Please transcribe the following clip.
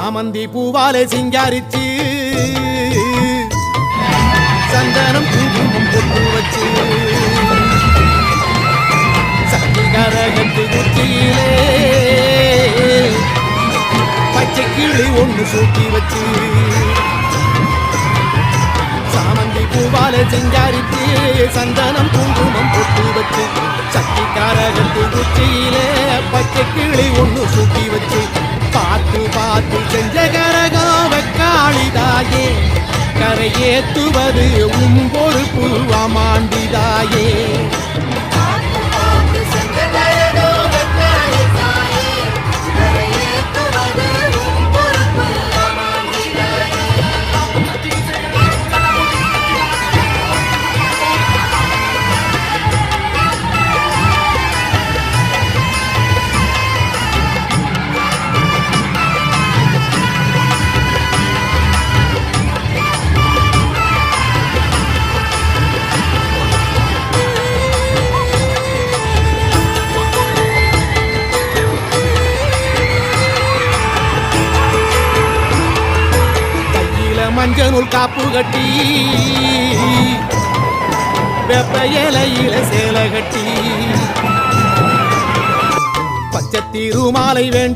சாமந்தி பூவாலே சிங்காரிச்சு சந்தனம் குங்குமம் பொட்டு வச்சு சக்தி கரகத்து குச்சியிலே பச்சை கிளி ஒன்று சூட்டி வச்சு சாமந்தி பூவாலே சிங்காரிச்சு சந்தனம் குங்குமம் பொட்டு வச்சு சக்தி கரகத்து குச்சியிலே பச்சை கிளி ஒன்று சூட்டி வச்சு பார்த்து பார்த்து செஞ்ச கரகம் வெக்காளிதாயே கரையேத்துவது பொறுப்பு அமாண்டிதாயே மஞ்சள் காப்பு கட்டி வெப்ப இலையில சேலை கட்டி பச்சை திருமாலை வேண்டும்